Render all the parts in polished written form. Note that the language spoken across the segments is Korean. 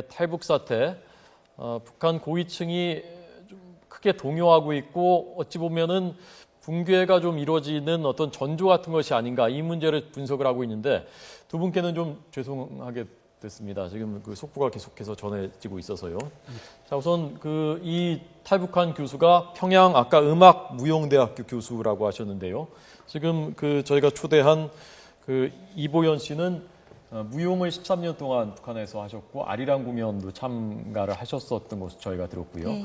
탈북 사태, 북한 고위층이 좀 크게 동요하고 있고 어찌 보면은 붕괴가 좀 이루어지는 어떤 전조 같은 것이 아닌가 이 문제를 분석을 하고 있는데 두 분께는 좀 죄송하게 됐습니다. 지금 그 속보가 계속해서 전해지고 있어서요. 자, 우선 이 탈북한 교수가 평양 아까 음악무용대학교 교수라고 하셨는데요. 지금 저희가 초대한 이보연 씨는 무용을 13년 동안 북한에서 하셨고 아리랑 공연도 참가를 하셨었던 것을 저희가 들었고요. 네.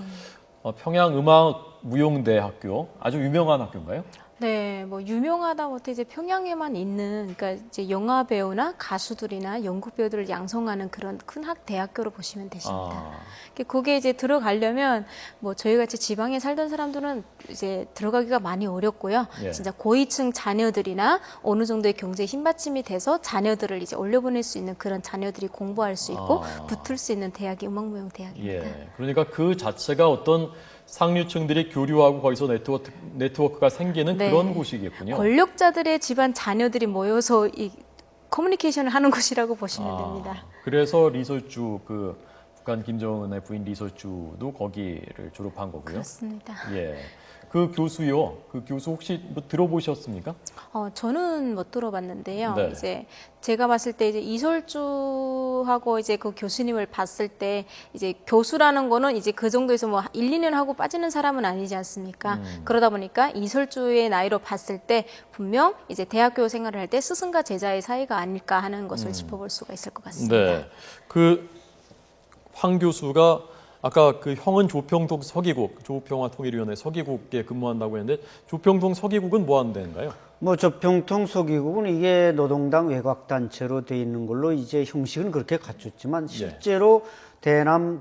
평양음악무용대학교 아주 유명한 학교인가요? 네, 뭐 유명하다 못해 이제 평양에만 있는 그러니까 이제 영화 배우나 가수들이나 연극 배우들을 양성하는 그런 큰 대학교로 보시면 되십니다. 거기에 이제 들어가려면 뭐 저희 같이 지방에 살던 사람들은 이제 들어가기가 많이 어렵고요. 예. 진짜 고위층 자녀들이나 어느 정도의 경제 힘받침이 돼서 자녀들을 이제 올려보낼 수 있는 그런 자녀들이 공부할 수 있고 붙을 수 있는 대학이 음악무용대학입니다. 예. 그러니까 그 자체가 어떤 상류층들이 교류하고 거기서 네트워크가 생기는 네. 그런 곳이겠군요. 권력자들의 집안 자녀들이 모여서 이 커뮤니케이션을 하는 곳이라고 보시면 됩니다. 그래서 리설주 북한 김정은의 부인 리설주도 거기를 졸업한 거고요. 그렇습니다. 예. 그 교수요. 그 교수 혹시 뭐 들어보셨습니까? 저는 못 들어봤는데요. 네. 이제 제가 봤을 때 이제 이설주하고 이제 그 교수님을 봤을 때 이제 교수라는 거는 이제 그 정도에서 뭐 1, 2년 하고 빠지는 사람은 아니지 않습니까? 그러다 보니까 이설주의 나이로 봤을 때 분명 이제 대학교 생활을 할 때 스승과 제자의 사이가 아닐까 하는 것을 짚어볼 수가 있을 것 같습니다. 네. 황 교수가 아까 형은 조평동 서기국, 조평화통일위원회 서기국에 근무한다고 했는데 조평동 서기국은 뭐 하는 데인가요? 뭐 조평통 서기국은 이게 노동당 외곽단체로 돼 있는 걸로 이제 형식은 그렇게 갖췄지만 실제로 대남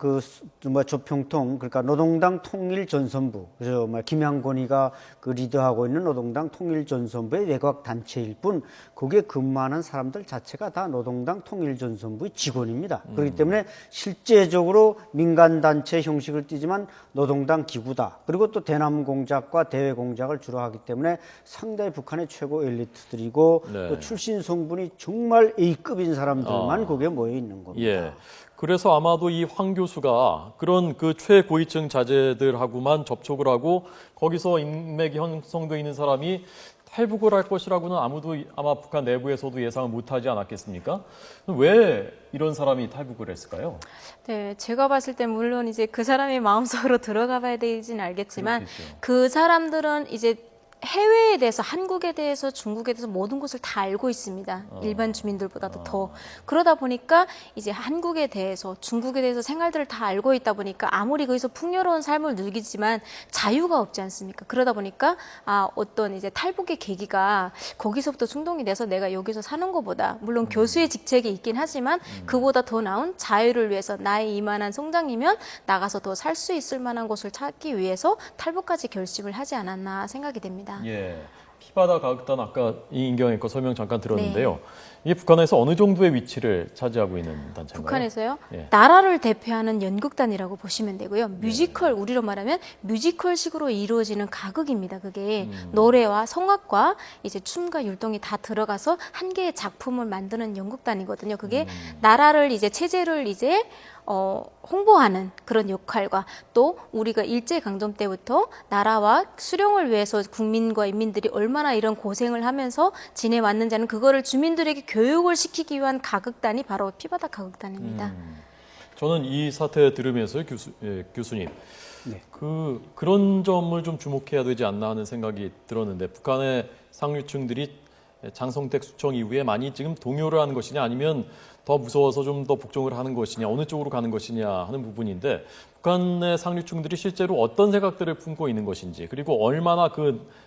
조평통 그러니까 노동당 통일전선부 그래서 김양곤이가 리더하고 있는 노동당 통일전선부의 외곽 단체일 뿐 거기에 근무하는 사람들 자체가 다 노동당 통일전선부의 직원입니다. 그렇기 때문에 실제적으로 민간 단체 형식을 띠지만 노동당 기구다. 그리고 또 대남 공작과 대외 공작을 주로 하기 때문에 상당히 북한의 최고 엘리트들이고 또 출신 성분이 정말 A급인 사람들만 거기에 모여 있는 겁니다. 예. 그래서 아마도 이 황 교수가 그런 최고위층 자제들하고만 접촉을 하고 거기서 인맥이 형성되어 있는 사람이 탈북을 할 것이라고는 아무도 아마 북한 내부에서도 예상을 못하지 않았겠습니까? 왜 이런 사람이 탈북을 했을까요? 네, 제가 봤을 때 물론 이제 그 사람의 마음속으로 들어가 봐야 되지는 알겠지만 그렇겠죠. 그 사람들은 이제 해외에 대해서 한국에 대해서 중국에 대해서 모든 것을 다 알고 있습니다. 일반 주민들보다도 더. 그러다 보니까 이제 한국에 대해서 중국에 대해서 생활들을 다 알고 있다 보니까 아무리 거기서 풍요로운 삶을 누리지만 자유가 없지 않습니까? 그러다 보니까 어떤 이제 탈북의 계기가 거기서부터 충동이 돼서 내가 여기서 사는 것보다 물론 교수의 직책이 있긴 하지만 그보다 더 나은 자유를 위해서 나의 이만한 성장이면 나가서 더 살 수 있을 만한 곳을 찾기 위해서 탈북까지 결심을 하지 않았나 생각이 됩니다. 예. 피바다 가극단 아까 이인경의 거 설명 잠깐 들었는데요. 이게 북한에서 어느 정도의 위치를 차지하고 있는 단체인가요? 북한에서요? 예. 나라를 대표하는 연극단이라고 보시면 되고요. 뮤지컬, 우리로 말하면 뮤지컬식으로 이루어지는 가극입니다. 그게 노래와 성악과 이제 춤과 율동이 다 들어가서 한 개의 작품을 만드는 연극단이거든요. 그게 나라를 이제 체제를 이제 홍보하는 그런 역할과 또 우리가 일제강점 때부터 나라와 수령을 위해서 국민과 인민들이 얼마나 이런 고생을 하면서 지내왔는지 그거를 주민들에게 교육을 시키기 위한 가극단이 바로 피바다 가극단입니다. 저는 이 사태 들으면서 교수님 그런 점을 좀 주목해야 되지 않나 하는 생각이 들었는데 북한의 상류층들이 장성택 수청 이후에 많이 지금 동요를 하는 것이냐 아니면 더 무서워서 좀 더 복종을 하는 것이냐 어느 쪽으로 가는 것이냐 하는 부분인데 북한의 상류층들이 실제로 어떤 생각들을 품고 있는 것인지 그리고 얼마나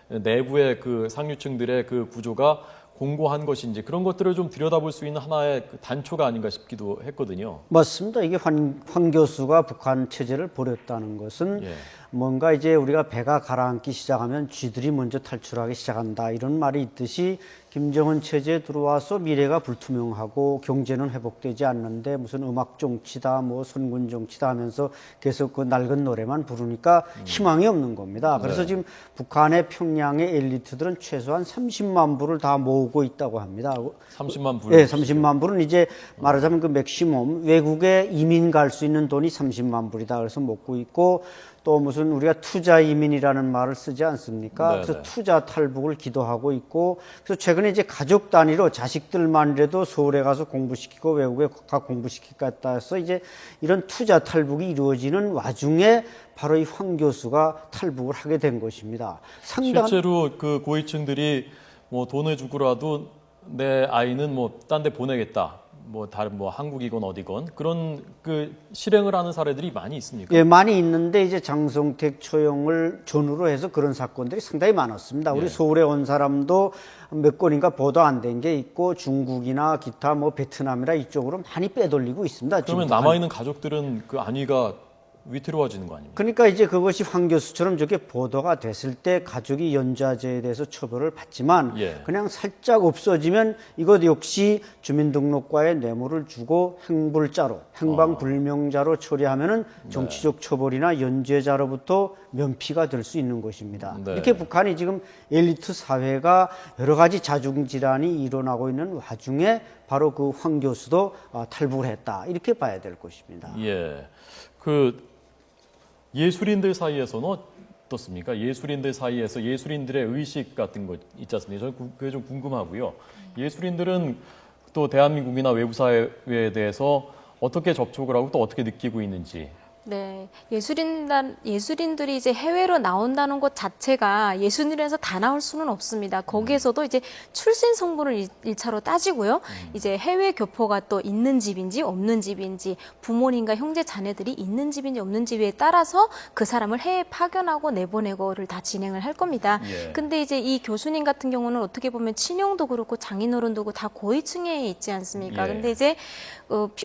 내부의 상류층들의 구조가 공고한 것인지 그런 것들을 좀 들여다볼 수 있는 하나의 단초가 아닌가 싶기도 했거든요. 맞습니다. 이게 황 교수가 북한 체제를 버렸다는 것은 뭔가 이제 우리가 배가 가라앉기 시작하면 쥐들이 먼저 탈출하기 시작한다 이런 말이 있듯이 김정은 체제에 들어와서 미래가 불투명하고 경제는 회복되지 않는데 무슨 음악 정치다 뭐 선군 정치다 하면서 계속 그 낡은 노래만 부르니까 희망이 없는 겁니다. 그래서 지금 북한의 평양의 엘리트들은 최소한 30만 불을 다 모으고 있다고 합니다. 30만 불. 네, 30만 불은 이제 말하자면 그 맥시멈 외국에 이민 갈 수 있는 돈이 30만 불이다. 그래서 먹고 있고 또 무슨 우리가 투자 이민이라는 말을 쓰지 않습니까? 네네. 그래서 투자 탈북을 기도하고 있고 그래서 최근에 이제 가족 단위로 자식들만이라도 서울에 가서 공부시키고 외국에 가 공부시키겠다 해서 이제 이런 투자 탈북이 이루어지는 와중에 바로 이 황 교수가 탈북을 하게 된 것입니다. 실제로 그 고위층들이 뭐 돈을 주고라도 내 아이는 뭐 딴 데 보내겠다. 뭐 다른 뭐 한국이건 어디건 그런 그 실행을 하는 사례들이 많이 있습니까? 예, 많이 있는데 이제 장성택 처형을 전후로 해서 그런 사건들이 상당히 많았습니다. 우리 예. 서울에 온 사람도 몇 건인가 보도 안 된 게 있고 중국이나 기타 뭐 베트남이나 이쪽으로 많이 빼돌리고 있습니다. 그러면 남아 있는 가족들은 그 안위가 위태로워지는 거 아닙니까? 그러니까 이제 그것이 황 교수처럼 저게 보도가 됐을 때 가족이 연좌제에 대해서 처벌을 받지만 예. 그냥 살짝 없어지면 이것 역시 주민등록과에 뇌물을 주고 행불자로 행방불명자로 처리하면은 정치적 처벌이나 연좌자로부터 면피가 될 수 있는 것입니다. 네. 이렇게 북한이 지금 엘리트 사회가 여러 가지 자중질환이 일어나고 있는 와중에 바로 그 황 교수도 탈북을 했다 이렇게 봐야 될 것입니다. 예. 그 예술인들 사이에서는 어떻습니까? 예술인들 사이에서 예술인들의 의식 같은 거 있지 않습니까? 저는 그게 좀 궁금하고요. 예술인들은 또 대한민국이나 외부 사회에 대해서 어떻게 접촉을 하고 또 어떻게 느끼고 있는지. 네, 예술인들이 이제 해외로 나온다는 것 자체가 예술인에서 다 나올 수는 없습니다. 거기에서도 이제 출신 성분을 일차로 따지고요. 이제 해외 교포가 또 있는 집인지 없는 집인지 부모님과 형제 자녀들이 있는 집인지 없는 집에 따라서 그 사람을 해외 파견하고 내보내고를 다 진행을 할 겁니다. 예. 근데 이제 이 교수님 같은 경우는 어떻게 보면 친형도 그렇고 장인어른도 그렇고 다 고위층에 있지 않습니까? 예. 근데 이제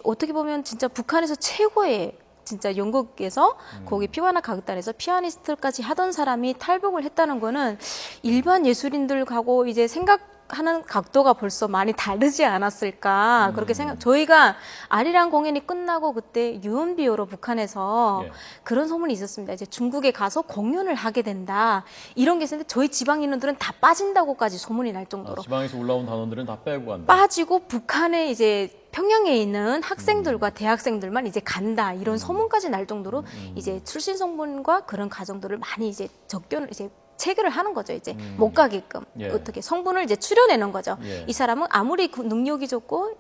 어떻게 보면 진짜 북한에서 최고의 진짜 영국에서 거기 피와나 가극단에서 피아니스트까지 하던 사람이 탈북을 했다는 거는 일반 예술인들하고 이제 생각하는 각도가 벌써 많이 다르지 않았을까 그렇게 저희가 아리랑 공연이 끝나고 그때 유언비어로 북한에서 예. 그런 소문이 있었습니다. 이제 중국에 가서 공연을 하게 된다 이런 게 있었는데 저희 지방 인원들은 다 빠진다고까지 소문이 날 정도로 지방에서 올라온 단원들은 다 빼고 간다. 빠지고 북한에 이제 평양에 있는 학생들과 대학생들만 이제 간다 이런 소문까지 날 정도로 이제 출신 성분과 그런 가정들을 많이 이제 적견을 이제 체결을 하는 거죠. 이제 못 가게끔 예. 어떻게 성분을 이제 추려내는 거죠. 예. 이 사람은 아무리 능력이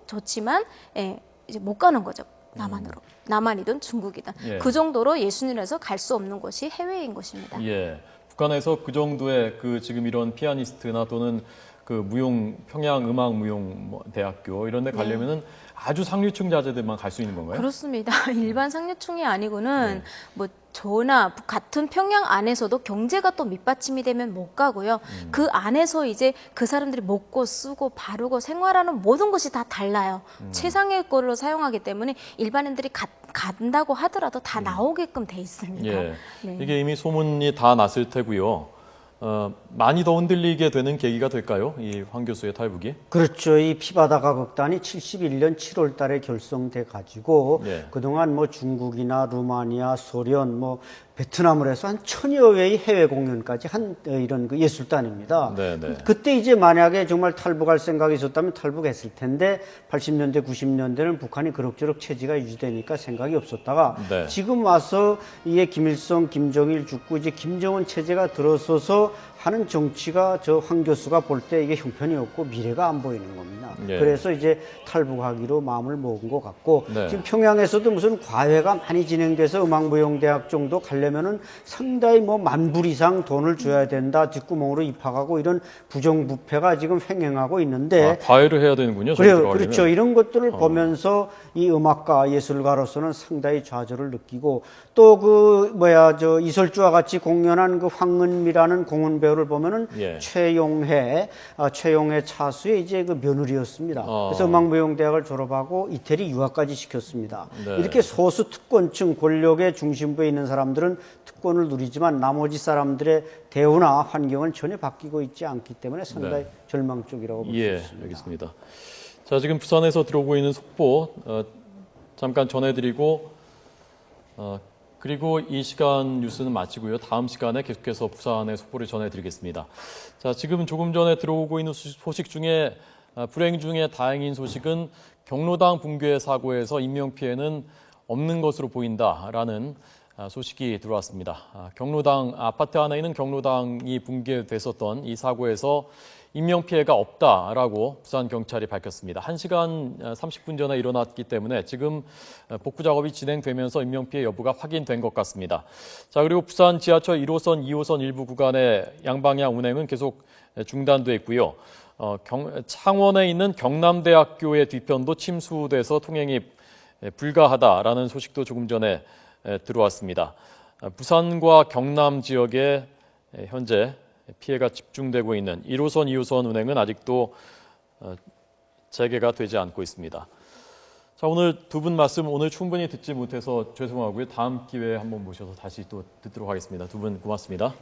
좋지만 이제 못 가는 거죠. 남한으로 남한이든 중국이든 예. 그 정도로 예술인에서 갈 수 없는 곳이 해외인 것입니다. 예. 북한에서 그 정도의 그 지금 이런 피아니스트나 또는 그 평양 음악 무용 뭐 대학교 이런 데 가려면은 아주 상류층 자제들만 갈 수 있는 건가요? 그렇습니다. 일반 상류층이 아니고는 뭐 저나 같은 평양 안에서도 경제가 또 밑받침이 되면 못 가고요. 그 안에서 이제 그 사람들이 먹고 쓰고 바르고 생활하는 모든 것이 다 달라요. 최상의 걸로 사용하기 때문에 일반인들이 간다고 하더라도 다 나오게끔 돼 있습니다. 예. 네. 이게 이미 소문이 다 났을 테고요. 많이 더 흔들리게 되는 계기가 될까요? 이 황 교수의 탈북이? 그렇죠. 이 피바다 가극단이 71년 7월 달에 결성돼 가지고 예. 그동안 뭐 중국이나 루마니아, 소련, 뭐 베트남을 해서 한 1000여 회의 해외 공연까지 한 이런 그 예술단입니다. 네네. 그때 이제 만약에 정말 탈북할 생각이 있었다면 탈북했을 텐데 80년대, 90년대는 북한이 그럭저럭 체제가 유지되니까 생각이 없었다가 네. 지금 와서 이게 김일성, 김정일 죽고 이제 김정은 체제가 들어서서 하는 정치가 저 황 교수가 볼 때 이게 형편이 없고 미래가 안 보이는 겁니다. 예. 그래서 이제 탈북하기로 마음을 먹은 것 같고 네. 지금 평양에서도 무슨 과외가 많이 진행돼서 음악무용대학 정도 가려면은 상당히 뭐 10,000불 이상 돈을 줘야 된다. 뒷구멍으로 입학하고 이런 부정부패가 지금 횡행하고 있는데 과외를 해야 되는군요. 그래요. 그렇죠. 이런 것들을 보면서 이 음악가 예술가로서는 상당히 좌절을 느끼고 또 그 이설주와 같이 공연한 그 황은미라는 송은배우를 보면은 예. 최용해 차수의 이제 그 며느리였습니다. 그래서 음악무용대학을 졸업하고 이태리 유학까지 시켰습니다. 네. 이렇게 소수 특권층 권력의 중심부에 있는 사람들은 특권을 누리지만 나머지 사람들의 대우나 환경은 전혀 바뀌고 있지 않기 때문에 상당히 절망적이라고 볼 수 예, 있습니다. 알겠습니다. 자, 지금 부산에서 들어오고 있는 속보 잠깐 전해드리고 그리고 이 시간 뉴스는 마치고요. 다음 시간에 계속해서 부산의 속보를 전해드리겠습니다. 자, 지금 조금 전에 들어오고 있는 소식 중에 불행 중에 다행인 소식은 경로당 붕괴 사고에서 인명피해는 없는 것으로 보인다라는 소식이 들어왔습니다. 경로당 아파트 안에 있는 경로당이 붕괴됐었던 이 사고에서 인명피해가 없다라고 부산경찰이 밝혔습니다. 1시간 30분 전에 일어났기 때문에 지금 복구 작업이 진행되면서 인명피해 여부가 확인된 것 같습니다. 자, 그리고 부산 지하철 1호선, 2호선 일부 구간의 양방향 운행은 계속 중단돼 있고요. 창원에 있는 경남대학교의 뒤편도 침수돼서 통행이 불가하다라는 소식도 조금 전에 들어왔습니다. 부산과 경남 지역에 현재 피해가 집중되고 있는 1호선, 2호선 운행은 아직도 재개가 되지 않고 있습니다. 자, 오늘 두 분 말씀 오늘 충분히 듣지 못해서 죄송하고요. 다음 기회에 한번 모셔서 다시 또 듣도록 하겠습니다. 두 분 고맙습니다.